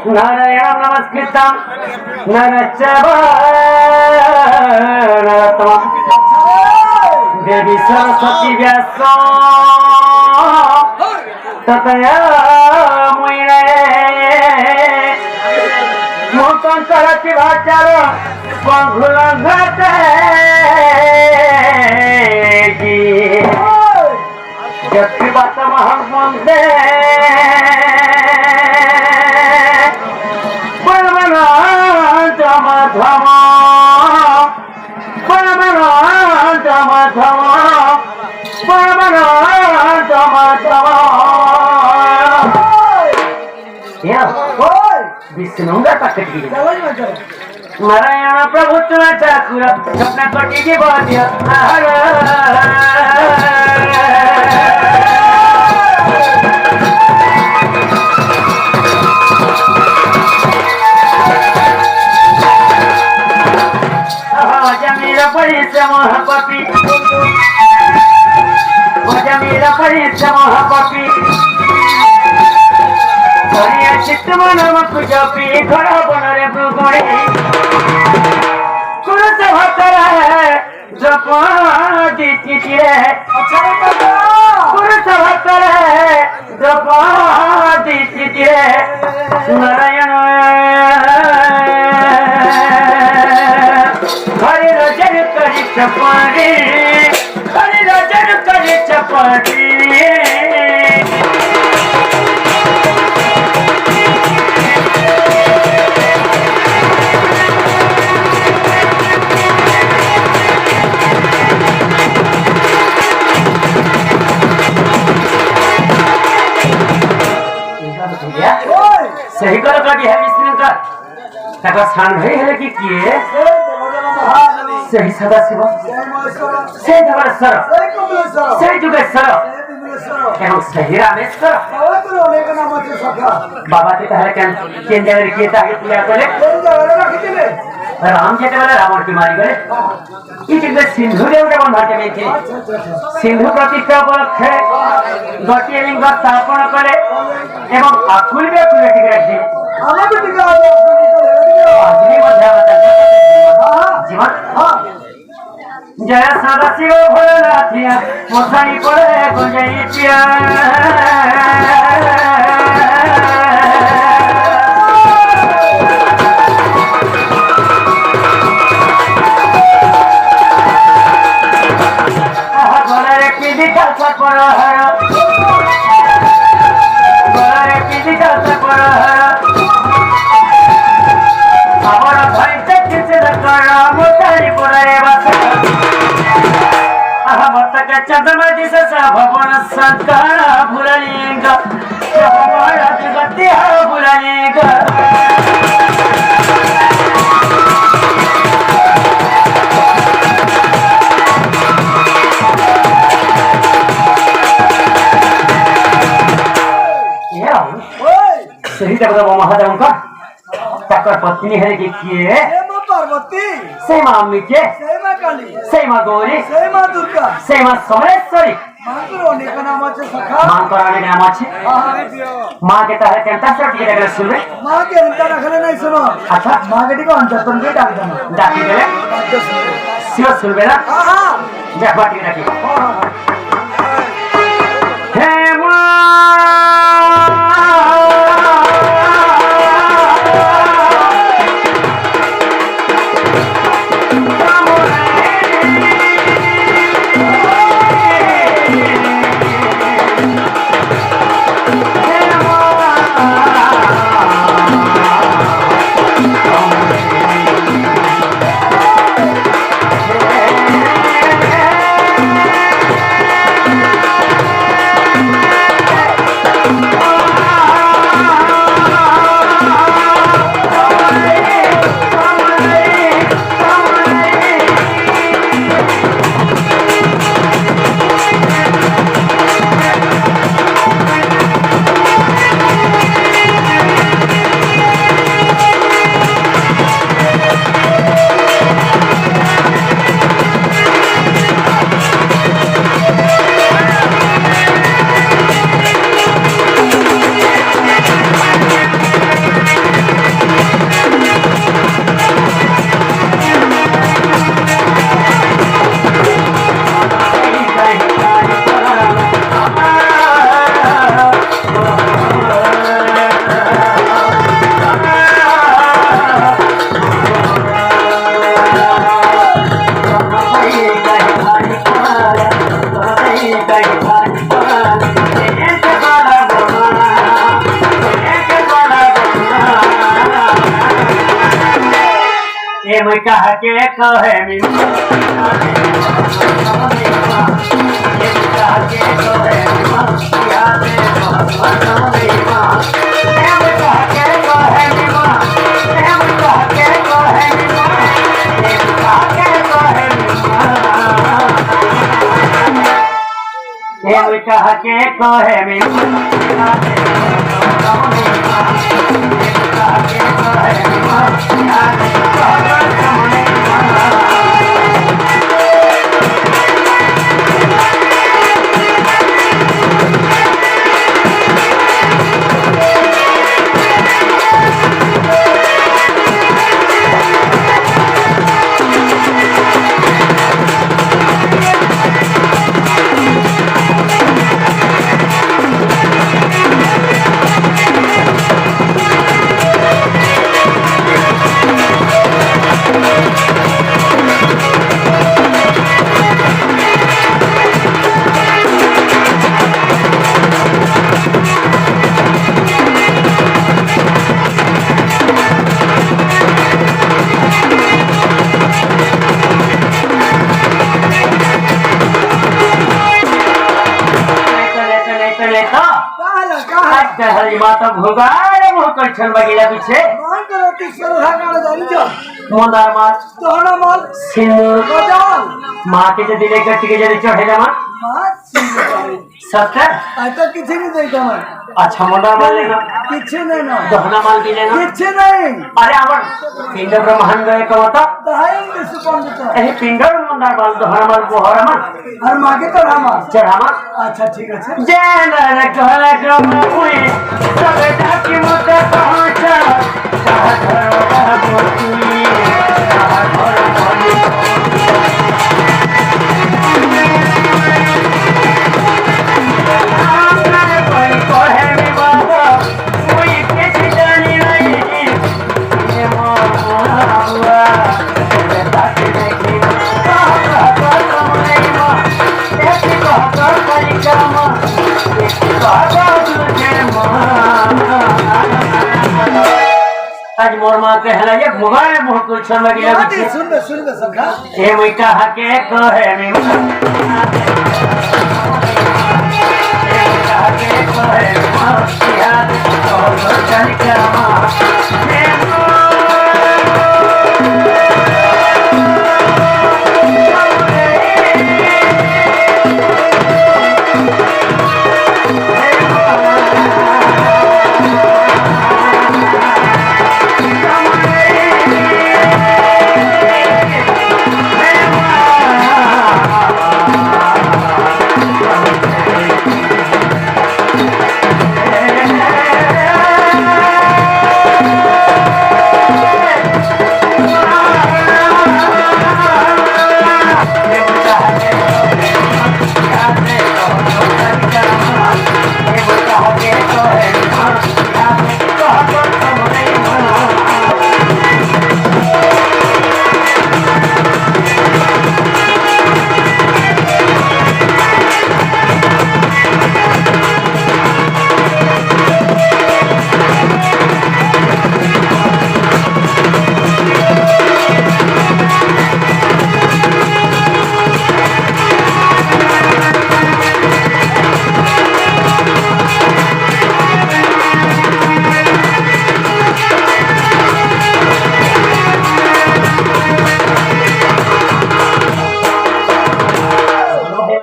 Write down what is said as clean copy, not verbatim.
नारायण नमस्कृतं नरश्चैव नरोत्तमं देवी सरस्वती व्यासो ततया मुने मुखं करति वाचारो बंधुलं घटे जत्रिवातमहं वन्दे नारायण प्रभु तुला ठाकुर स्वप्न कोटी की बाध्य मेरा परिश्रम पपी मेरा परिश्रम पपी चित्त मनम कुजपी घर बनरे मृगणी कुरुस भक्तर जप दीतिरे कुरुस भक्तर जप दीतिरे नारायण हरि रजन करी चपड़ी हरि रजन करी चपड़ी सही करो कभी है मिस्त्री का तक स्थान भई है कि किए सही सदा शिव सही धवलेश्वर सही जुगेश्वर एवं सही रामेश्वर बाबा ते कहले केन जगह किए ताके पूजा करे राम जेते वाला रावण की मारी गए ई जिंदे सिंधु देवता बन भाटे में थे सिंधु प्रतिष्ठा उपलक्षे गोटिए लिंग स्थापन करे एवं आकुल में कुल टिक रखी आदमी मध्यावता जीवन जय सदाशिव भोलेनाथिया मोसाई पड़े गुंजई पिया गोलरे पीढ़ी का सपर है गोलरे पीढ़ी का सपर है हमारा भाई तक किसे लगा मोसाई पड़े बस मत चंद्रमा दिशा भवन संस्कार भूलेगा हमारा जगती भूलेगा सही जगह महादेव का तकर पत्नी है कि किए पार्वती से मां अम्बिके से मां काली से मां गौरी से मां दुर्गा से मां सोमेश्वरी मां कराने का नाम আছে सखा मां कराने का नाम আছে मां के तहत केंता से टिके रखले सुनबे मां के अंतर रखले नहीं सुनो अच्छा मां के टिको अंतर तुम के डाल देना डाकी देले सियो सुनबे ना हां जा बाटी रखी हे मां कहा के कहे मी कहा के कहे मी माता भोगारे मोहकर छन बगिला पीछे मान करो कि सरहा काल जानी जा मोंदार मार तोहना माल सिंदूर गजाल मां के जे दिले कट के जे चढ़े जमा मां सिंदूर सत्तर आता किसी नहीं देता मैं अच्छा मोंदार माल लेना किसी नहीं ना दोहना माल भी लेना किसी नहीं अरे आवन पिंड ब्रह्मांड गए कवता दहाई में सुपन देता ए पिंडर मोंदार माल दोहना माल बोहर माल हर मां के तो रामा चढ़ामा अच्छा ठीक है जेनर कहला क्रम हुई सब जाकी मत पहुंचा कहा घर बोतुई कहा घर बोली आपने कोई कहे भी बाबा कोई किसी जानी नहीं ये मोरा हुआ ताकि देखी कहा कर नहीं मां देखी कहा परिक्रमा आज मोर मां कहला ये मोबाइल बहुत कुछ समझ गया सुन बे सखा ए मैं कहा के कहे मी